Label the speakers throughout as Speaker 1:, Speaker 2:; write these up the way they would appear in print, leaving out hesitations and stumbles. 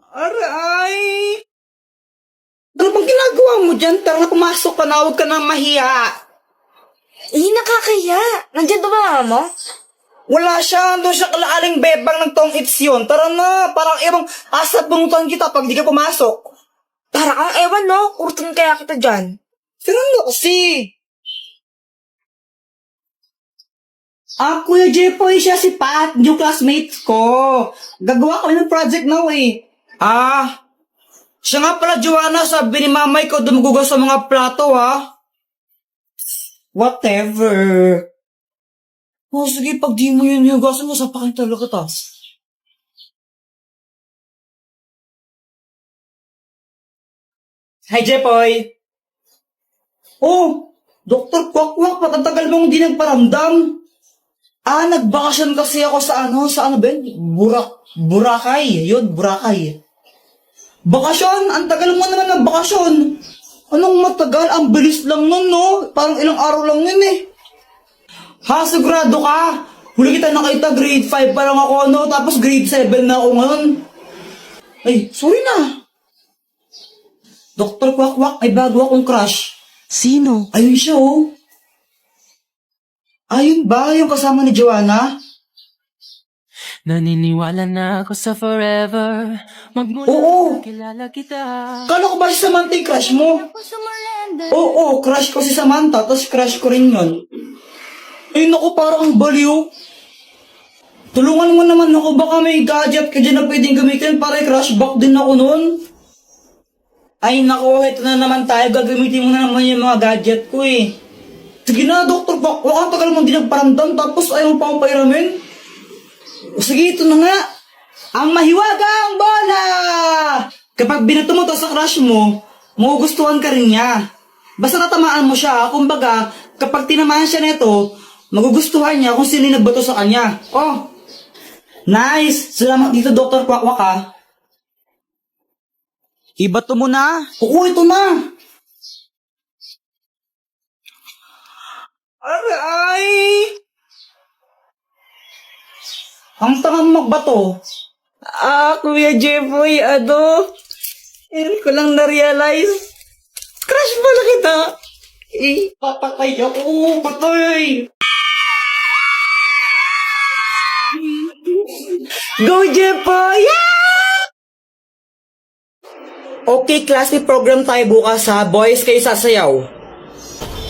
Speaker 1: Aray! Ano bang ginagawa mo dyan? Tara, pumasok ka na, huwag ka na mahiya.
Speaker 2: Nakakahiya. Nandyan ba mama mo?
Speaker 1: Wala siya, doon siya kalaaling bebang ng tong its yun. Tara na, parang ibang asat bunutan kita pag di ka pumasok.
Speaker 2: Para kang ewan, no? Kurtan kaya kita dyan.
Speaker 1: Sino na kasi? Kuya Jepoy, siya si Pat, yung classmate ko. Gagawa kami ng project now eh. Siya nga pala, Joanna, sabi ni mamay ko dumugugas sa mga plato, ha? Whatever. Sige, pag di mo yun hugasan mo, sapakin talaga ta. Hi, Jepoy. Dr. Kwakwak, patatagal mong di nagparamdam. Nagbakasyon kasi ako sa ano ba yun? Boracay. Yun, Boracay. Bakasyon? Ang tagal mo naman ng bakasyon. Anong matagal? Ang bilis lang nun, no? Parang ilang araw lang yun eh. Sigurado ka? Huli kita nakita, grade 5 pa lang ako, no? Tapos grade 7 na ako ngayon. Ay, sorry na. Dr. Kwakwak, may bago akong crush.
Speaker 3: Sino?
Speaker 1: Ayun siya, oh. Ayun ba? Yung kasama ni Joanna?
Speaker 3: Naniniwala na ako sa forever. Magmula
Speaker 1: Oo.
Speaker 3: kilala kita.
Speaker 1: Kala ko ba si Samantha yung crush mo? Oo, crush ko si Samantha, tapos crush ko rin yun. Ay, naku, parang ang baliw. Tulungan mo naman ako, baka may gadget ka dyan na pwedeng gamitin para i-crush back din ako nun. Ay, naku, ito na naman tayo, gagamitin mo na naman yung mga gadget ko eh. Sige na, Dr. Bak, ang tagal mong di nagparamdam, tapos ayaw mo pa akong pairamin. Sige, ito na nga. Ang mahiwagang bola! Kapag binato mo to sa crush mo, magugustuhan ka rin niya. Basta natamaan mo siya, kumbaga, kapag tinamaan siya nito, magugustuhan niya kung sino yung nagbato sa kanya. Nice! Salamat dito, Dr. Kwakwak, ha. Ibato mo na. Ito na. Aray! Ang tangang magbato. Kuya Jepoy, hindi ko lang na-realize. Crush pala kita. Papatay ako, patay. Go, Jepoy! Yeah! Okay, class, may program tayo bukas ha. Boys, kayo sasayaw.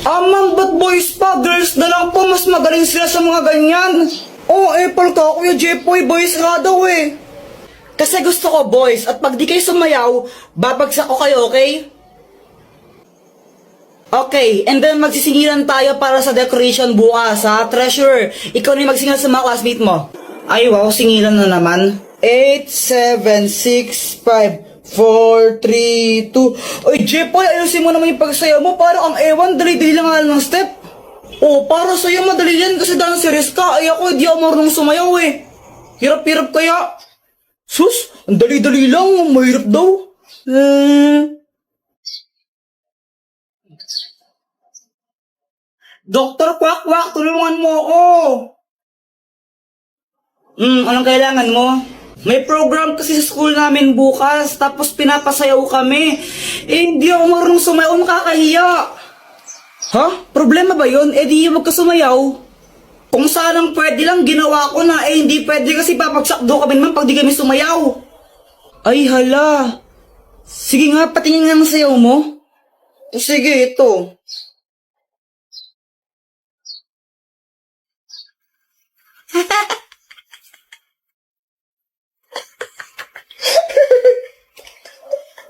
Speaker 1: Ma'am, ba't boys pa? Girls na lang po. Mas magaling sila sa mga ganyan. Apple ka, Kuya Jepoy. Boys nga daw eh. Kasi gusto ko boys. At pag di kayo sumayaw, babagsak ko kayo, okay? Okay, and then magsisingilan tayo para sa decoration bukas, ha? Treasure, ikaw na yung magsingilan sa mga classmate mo. Ay, wow, singilan na naman. 8, 7, 6, 5, 4, 3, 2... Ay, Jepoy, ayusin mo naman yung pagsayaw mo. Parang ang ewan, dali-dali lang nga ng step. Para sa'yo madali yan kasi dancerist ka. Ay ako, di ako marunong sumayaw eh. Hirap-hirap kaya. Sus, ang dali-dali lang. Mahirap daw. Dr. Kwakwak, tulungan mo ako. Anong kailangan mo? May program kasi sa school namin bukas, tapos pinapasayaw kami. Hindi ako marunong sumayaw, nakakahiya. Problema ba yun? Di wag ka sumayaw. Kung sanang pwede lang, ginawa ko na. Hindi pwede kasi papagsak do kami naman pag di kami sumayaw. Ay, hala. Sige nga, patingin nga ng sayaw mo. Sige, ito.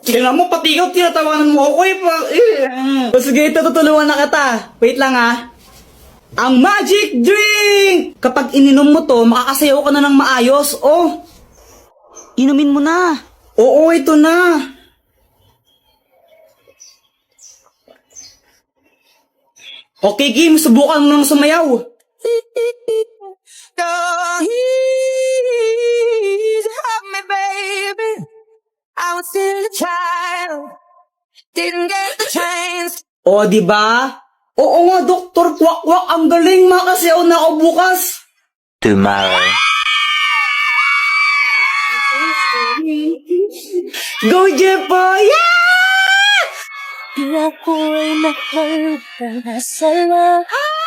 Speaker 1: Tingnan mo, pati ikaw, tinatawanan mo ako eh. Sige, ito, tutulungan na kita. Wait lang ha. Ang magic drink! Kapag ininom mo to, makakasayaw ka na ng maayos. Inumin mo na. Oo, ito na. Okay, game, subukan mo nang sumayaw.
Speaker 3: Help me, baby. I was still a child. Didn't get the chance.
Speaker 1: Diba? Oo nga, Dr. Kwakwak, ang galing, makasayaw na ako bukas.
Speaker 4: Tomorrow.
Speaker 1: Go, Jepoy! Yeah!
Speaker 3: Di ako'y mahal ka na sa lahat.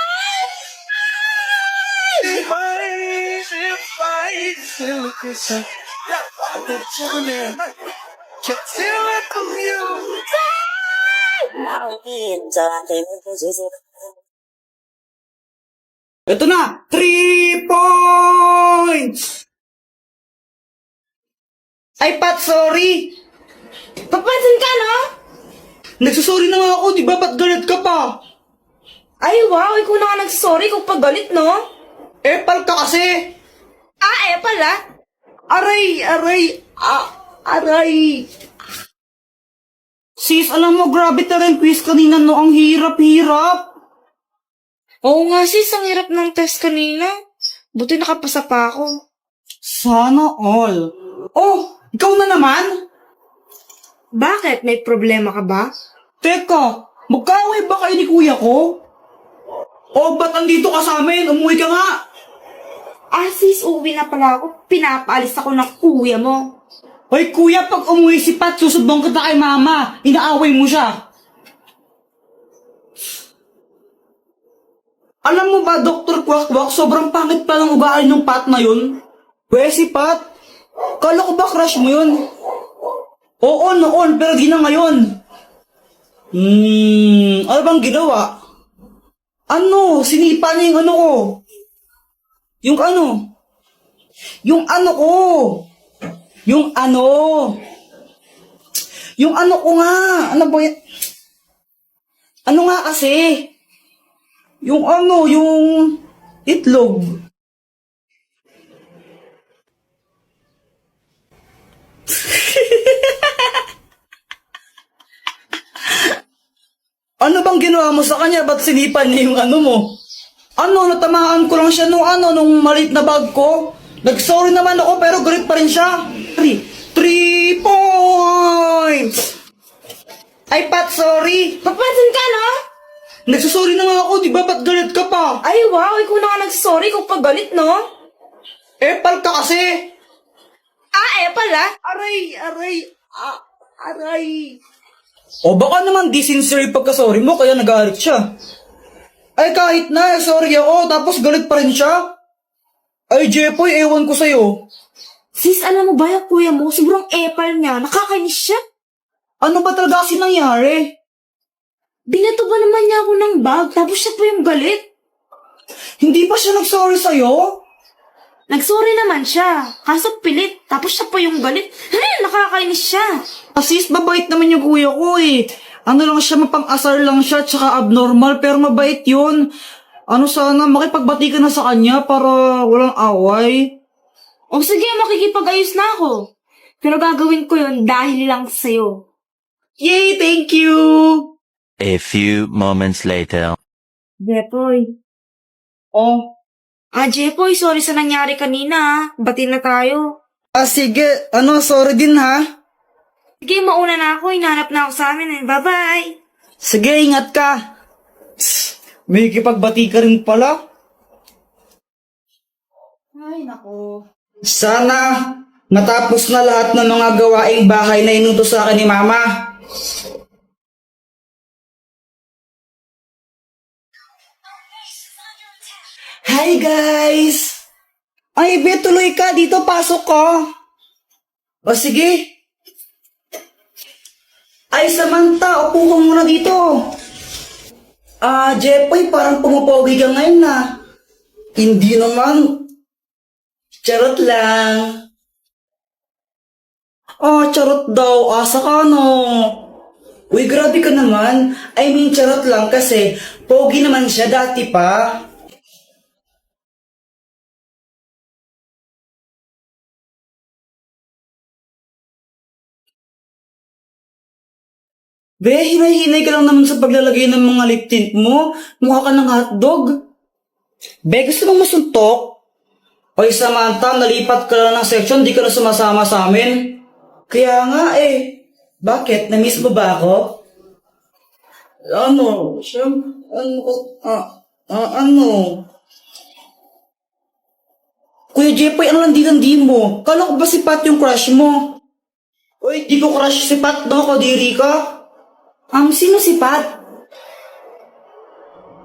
Speaker 1: Ito na! 3 points! Ay, Pat, sorry!
Speaker 2: Papansin ka, no?
Speaker 1: Nagsusorry na nga ako, di ba? Ba't galit ka pa?
Speaker 2: Ay, wow, ikaw na nga nagsorry kung pagalit, no?
Speaker 1: Epal ka kasi!
Speaker 2: Pala.
Speaker 1: Aray! Aray! Sis, alam mo, grabe talaga yung quiz kanina, no? Ang hirap!
Speaker 2: Oo nga sis, ang hirap ng test kanina. Buti nakapasa pa ako.
Speaker 1: Sana all. Oh, ikaw na naman?
Speaker 2: Bakit? May problema ka ba?
Speaker 1: Teka, magkaaway ba kayo ni kuya ko? O, ba't andito ka sa amin? Umuwi ka nga!
Speaker 2: Sis, uuwi na pala ako. Pinapaalis ako ng kuya mo.
Speaker 1: Hoy kuya, pag umuwi si Pat, susubong kita kay mama. Inaaway mo siya. Alam mo ba, Dr. Quack-Quack, sobrang pangit pa ng ugali ng Pat na yun? Si Pat, kala ko ba crush mo yun? Oo, noon, pero di na ngayon. Ano bang ginawa? Ano? Sinipa niya yung ano ko. Yung ano? Yung ano ko. Yung ano? Yung ano ko nga. Ano ba yan? Ano nga kasi? Yung ano, yung itlog. Ano bang ginawa mo sa kanya? Ba't sinipan niya yung ano mo? Ano, natamaan ko lang siya nung maliit na bag ko. Nag-sorry naman ako pero galit pa rin siya. 3 points! Ay, Pat, sorry.
Speaker 2: Papansin ka, no?
Speaker 1: Nagsusorry na nga ako, di ba? Ba't galit ka pa?
Speaker 2: Ay, wow, ikaw na nga nagsorry kung pagalit, no?
Speaker 1: Epal ka kasi.
Speaker 2: Pala.
Speaker 1: Aray. O baka naman di sincere yung pagka-sorry mo kaya nag-aalit siya. Ay kahit na, sorry ako, tapos galit pa rin siya. Ay Jepoy, ewan ko sa'yo.
Speaker 2: Sis, alam mo ba yung kuya mo? Sobrang epal niya. Nakakainis siya.
Speaker 1: Ano ba talaga kasi nangyari?
Speaker 2: Binato ba naman niya ako ng bag, tapos siya pa yung galit.
Speaker 1: Hindi pa siya nag-sorry sa'yo?
Speaker 2: Nagsorry naman siya. Kaso pilit, tapos siya pa yung galit. Nakakainis siya.
Speaker 1: Sis, mabait naman yung kuya ko eh. Ano lang siya, mapang-asar lang siya, tsaka abnormal, pero mabait yun. Ano sana, makipagbati ka na sa kanya para walang away.
Speaker 2: O sige, makikipag-ayos na ako. Pero gagawin ko yun dahil lang sa'yo.
Speaker 1: Yay, thank you!
Speaker 4: A few moments later.
Speaker 2: Jepoy.
Speaker 1: Oh,
Speaker 2: Jepoy, sorry sa nangyari kanina. Bati na tayo.
Speaker 1: sige, sorry din ha.
Speaker 2: Sige, mauna na ako. Hinanap na ako sa amin. Bye-bye.
Speaker 1: Sige, ingat ka. May kipagbati ka rin pala.
Speaker 2: Ay, nako.
Speaker 1: Sana natapos na lahat ng mga gawaing bahay na inutos sa akin ni Mama. Hi guys! Ay, be, tuloy ka. Dito, pasok ko. O sige. Ay, Samantha, upo ka muna dito. Jepoy, parang pumupogi ka ngayon na. Hindi naman. Charot lang. Charot daw. Asa ka, no? Uy, grabe ka naman. I mean, charot lang kasi pogi naman siya dati pa. Be, hinay-hinay ka lang naman sa paglalagay ng mga lip tint mo. Mukha ka ng hotdog. Be, gusto mong masuntok? Oy, Samantha, nalipat ka lang ng section, di ka na sumasama sa amin. Kaya nga eh. Bakit? Na-miss mo ba ako? Ano? Kuya Jepoy, ano landi mo? Kala ko ba si Pat yung crush mo? Uy, di ko crush si Pat, no? Kadiri ka.
Speaker 2: Sino si Pat?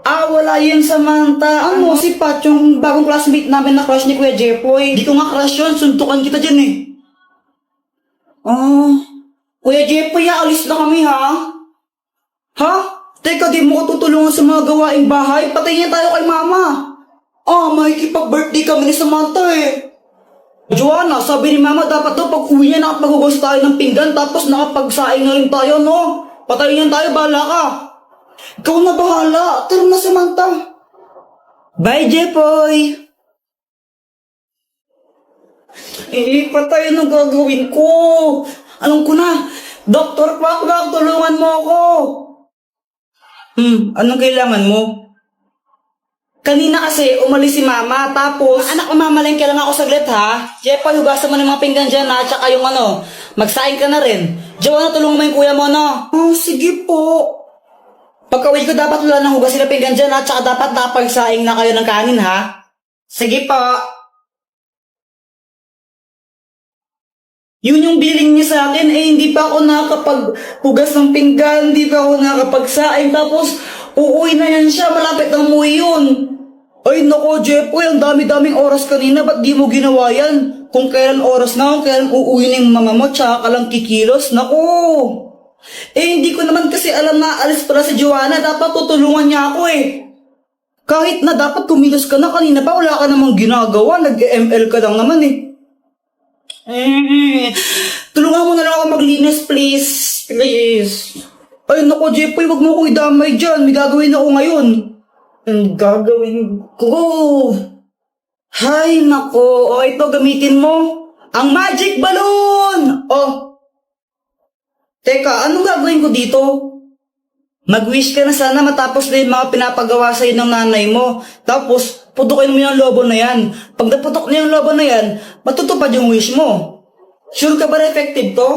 Speaker 1: Wala yun, Samantha. Ano, si Pat, yung bagong classmate namin na crush ni Kuya Jepoy. Di ko nga crush yun, suntukan kita dyan eh. Kuya Jepoy, alis na kami ha? Ha? Teka, di mo ko tutulungan sa mga gawaing bahay? Patayin tayo kay mama. Makikipag-birthday kami ni Samantha eh. Joanna, sabi ni mama dapat daw pag uwi niya nakapaghugas tayo ng pinggan tapos nakapagsaing na rin tayo, no? Patayin tayo, bahala ka. Ikaw na bahala. Tara na, Samantha. Bye, Jepoy. Patay ang gagawin ko. Alam ko na. Dr. Pakbak, tulungan mo ako. Anong kailangan mo? Kanina kasi, umalis si mama, tapos... Anak, umamalengke lang ako saglit, ha? Jepoy, hugasan mo ng mga pinggan dyan, ha? Tsaka yung magsaing ka na rin. Joanna, tulungan mo yung kuya mo, no? Sige po. Pagka-uwi ko, dapat wala nang hugasin na pinggan dyan, ha? Tsaka dapat napagsaing na kayo ng kanin, ha? Sige po. Yun yung billing niya sa akin, hindi pa ako nakakapaghugas ng pinggan, hindi pa ako nakakapagsaing, tapos uuwi na yan siya, malapit na umuwi yun. Ay nako, Jepoy, ang dami-daming oras kanina, ba't di mo ginawa yan? Kung kailan oras na, kung kailan uuwi ng mama mo, tsaka ka lang kikilos, nako. Hindi ko naman kasi alam na alis pala si Joanna, dapat tutulungan niya ako eh. Kahit na dapat kumilos ka na kanina pa, wala ka namang ginagawa, nag-ML ka lang naman eh. Tulungan mo na lang ako maglinis, please. Please. Ay, nako, Jepoy, wag mo ko idamay dyan. May gagawin ako ngayon. Ang gagawin ko? Hay, nako. Ito, gamitin mo. Ang magic balloon! Teka, anong gagawin ko dito? Mag-wish ka na sana matapos na yung mga pinapagawa sa'yo ng nanay mo. Tapos, putukin mo yung lobo na yan. Pag naputok na yung lobo na yan, matutupad yung wish mo. Sure ka ba na effective to?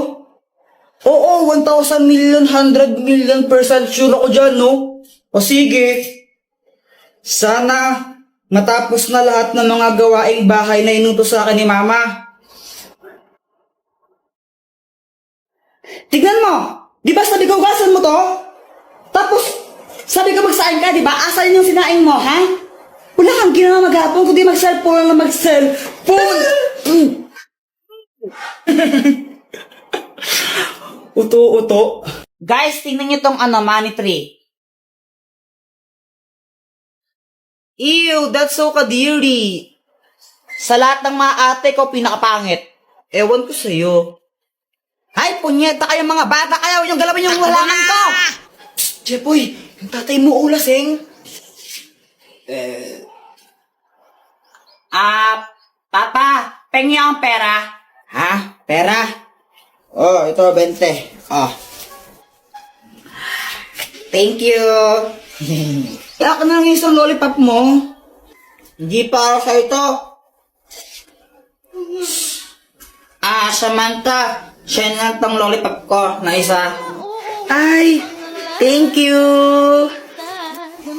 Speaker 1: Oo, 1,000 million, 100 million % sure ako dyan, no? O sige. Sana matapos na lahat ng mga gawaing bahay na inutos sa akin ni Mama. Tignan mo! Di ba sabi ko hugasan mo to? Tapos, sabi ko magsaing ka, di ba? Asan yung sinaing mo, ha? Wala kang ginawa maghapon, kundi mag-cellphone lang na mag-cellphone. Uto-uto. Guys, tingnan niyo tong money tree. Ew, that's so kadiri. Sa lahat ng mga ate ko, pinakapangit. Ewan ko sa'yo. Ay, punyeta kayo mga bata, kaya yung galawin yung halaman ko. Psst, Jepoy, yung tatay mo ulasing. Papa, pengi ang pera. Ha? Pera? Ito, 20. Thank you. Kaya ka na lang isang lollipop mo. Hindi para sa ito. Samantha, siya na lang tong lollipop ko na isa. Ay, thank you.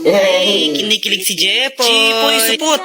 Speaker 1: Kinikilig si Jepoy. Jepoy, supot.